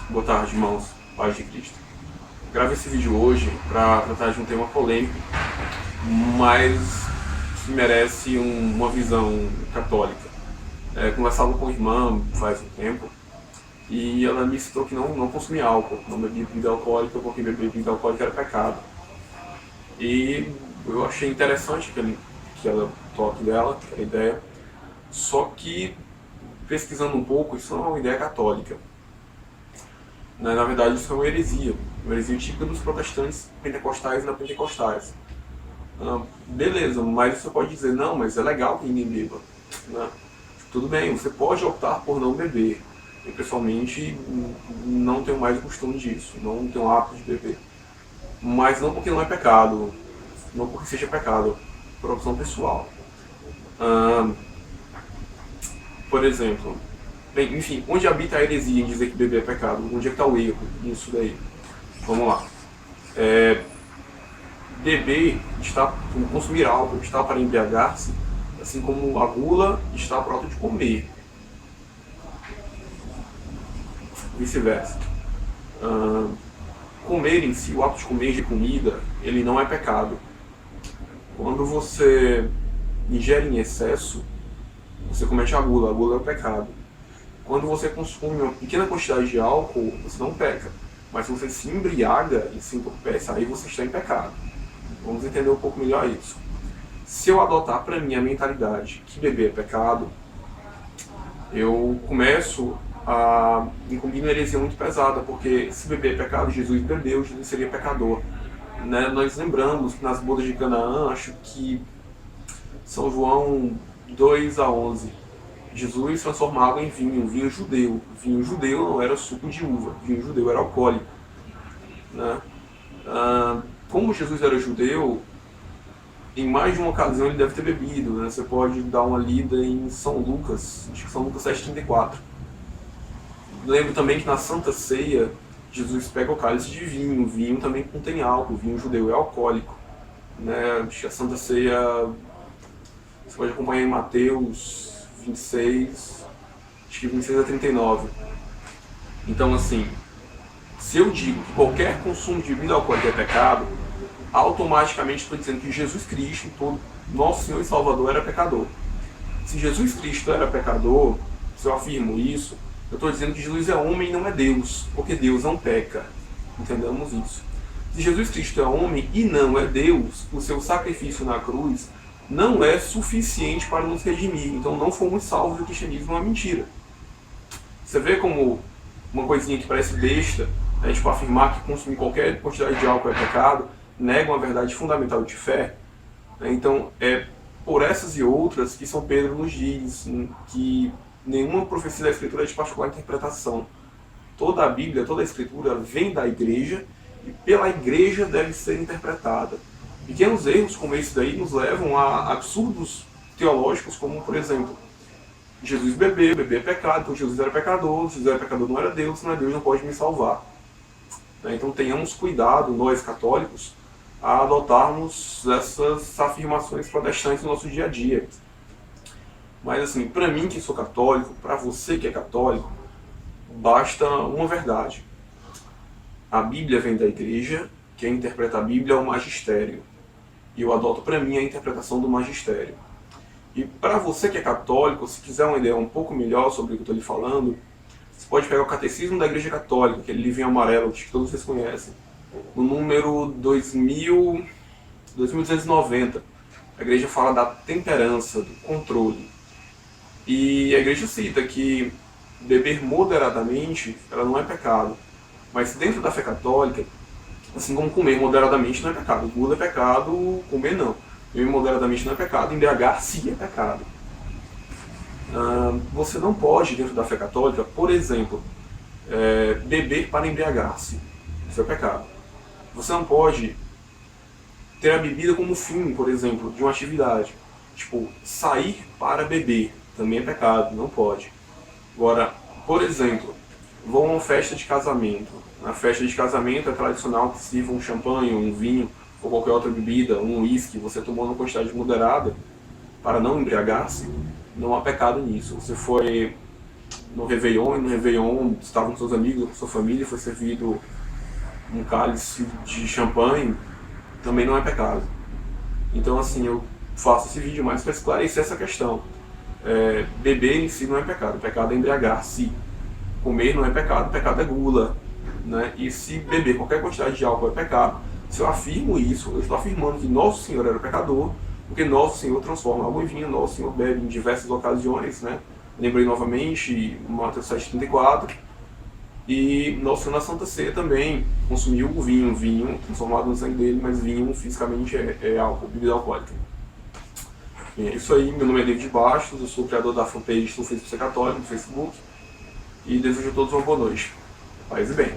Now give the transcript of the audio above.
Boa tarde, irmãos. Paz de Cristo. Gravo esse vídeo hoje para tratar de um tema polêmico, mas que merece uma visão católica. Conversava com a irmã faz um tempo e ela me citou que não consumia álcool, não bebia bebida alcoólica porque beber bebida alcoólica era pecado. E eu achei interessante que ela toque dela, a ideia, só que pesquisando um pouco, isso não é uma ideia católica. Na verdade, isso é uma heresia típica dos protestantes pentecostais e não pentecostais. Beleza, mas você pode dizer, não, mas é legal que ninguém beba. Né? Tudo bem, você pode optar por não beber. Eu, pessoalmente, não tenho mais o costume disso, não tenho o hábito de beber. Mas não porque não é pecado, não porque seja pecado, por opção pessoal. Por exemplo, bem, enfim, onde habita a heresia em dizer que beber é pecado? Onde é que está o erro nisso daí? Vamos lá. Beber está, consumir álcool está para embriagar-se, assim como a gula está para o ato de comer. Vice-versa. Comer em si, o ato de comer de comida, ele não é pecado. Quando você ingere em excesso, você comete a gula é o pecado. Quando você consome uma pequena quantidade de álcool, você não peca. Mas se você se embriaga e se entorpece, aí você está em pecado. Vamos entender um pouco melhor isso. Se eu adotar para mim a mentalidade que beber é pecado, eu começo a incumbir uma heresia muito pesada, porque se beber é pecado, Jesus bebeu, Jesus seria pecador. Né? Nós lembramos que nas bodas de Canaã, acho que São João 2:11, Jesus transformava em vinho judeu. Vinho judeu não era suco de uva, vinho judeu era alcoólico. Né? Como Jesus era judeu, em mais de uma ocasião ele deve ter bebido. Né? Você pode dar uma lida em São Lucas, acho que São Lucas 7:34. Lembro também que na Santa Ceia, Jesus pega o cálice de vinho. Vinho também contém álcool, vinho judeu é alcoólico. Né? Acho que a Santa Ceia você pode acompanhar em Mateus 26, acho que 26-39. Então, assim, se eu digo que qualquer consumo de bebida alcoólica é pecado, automaticamente estou dizendo que Jesus Cristo, todo nosso Senhor e Salvador, era pecador. Se Jesus Cristo era pecador, se eu afirmo isso, eu estou dizendo que Jesus é homem e não é Deus, porque Deus não peca. Entendamos isso. Se Jesus Cristo é homem e não é Deus, o seu sacrifício na cruz não é suficiente para nos redimir. Então não fomos salvos do cristianismo, é uma mentira. Você vê como uma coisinha que parece besta, tipo afirmar que consumir qualquer quantidade de álcool é pecado, nega uma verdade fundamental de fé. Então é por essas e outras que São Pedro nos diz que nenhuma profecia da Escritura é de particular interpretação. Toda a Bíblia, toda a Escritura vem da Igreja e pela Igreja deve ser interpretada. Pequenos erros como esse daí nos levam a absurdos teológicos, como, por exemplo, Jesus bebeu, beber é pecado, então Jesus era pecador, se Jesus era pecador não era Deus, se não é Deus não pode me salvar. Então tenhamos cuidado, nós católicos, a adotarmos essas afirmações protestantes no nosso dia a dia. Mas assim, para mim que sou católico, para você que é católico, basta uma verdade. A Bíblia vem da Igreja, quem interpreta a Bíblia é o magistério. E eu adoto para mim a interpretação do magistério. E para você que é católico, se quiser uma ideia um pouco melhor sobre o que eu estou lhe falando, você pode pegar o Catecismo da Igreja Católica, aquele livrinho amarelo que todos vocês conhecem, no número 2290. A Igreja fala da temperança, do controle. E a Igreja cita que beber moderadamente ela não é pecado. Mas dentro da fé católica, assim como comer moderadamente não é pecado. Gula é pecado, comer não. Beber moderadamente não é pecado, embriagar-se é pecado. Você não pode, dentro da fé católica, por exemplo, beber para embriagar-se. Isso é pecado. Você não pode ter a bebida como fim, por exemplo, de uma atividade. Tipo, sair para beber também é pecado, não pode. Agora, por exemplo, vou a uma festa de casamento. Na festa de casamento é tradicional que sirva um champanhe, um vinho ou qualquer outra bebida, um uísque, você tomou uma quantidade moderada para não embriagar-se, não há pecado nisso. Você foi no Réveillon, e no Réveillon estava com seus amigos, com sua família, foi servido um cálice de champanhe, também não é pecado. Então, assim, eu faço esse vídeo mais para esclarecer essa questão. Beber em si não é pecado, o pecado é embriagar-se. Comer não é pecado, o pecado é gula. Né? E se beber qualquer quantidade de álcool é pecado, se eu afirmo isso, eu estou afirmando que Nosso Senhor era pecador, porque Nosso Senhor transforma água em vinho, Nosso Senhor bebe em diversas ocasiões, né? Lembrei novamente, Mateus 7,34, e Nosso Senhor na Santa Ceia também consumiu o vinho transformado no sangue dele, mas vinho fisicamente é álcool, bebida alcoólica. É isso aí, meu nome é David Bastos, eu sou o criador da fanpage do Facebook Católico no Facebook, e desejo a todos uma boa noite. Paz e bem.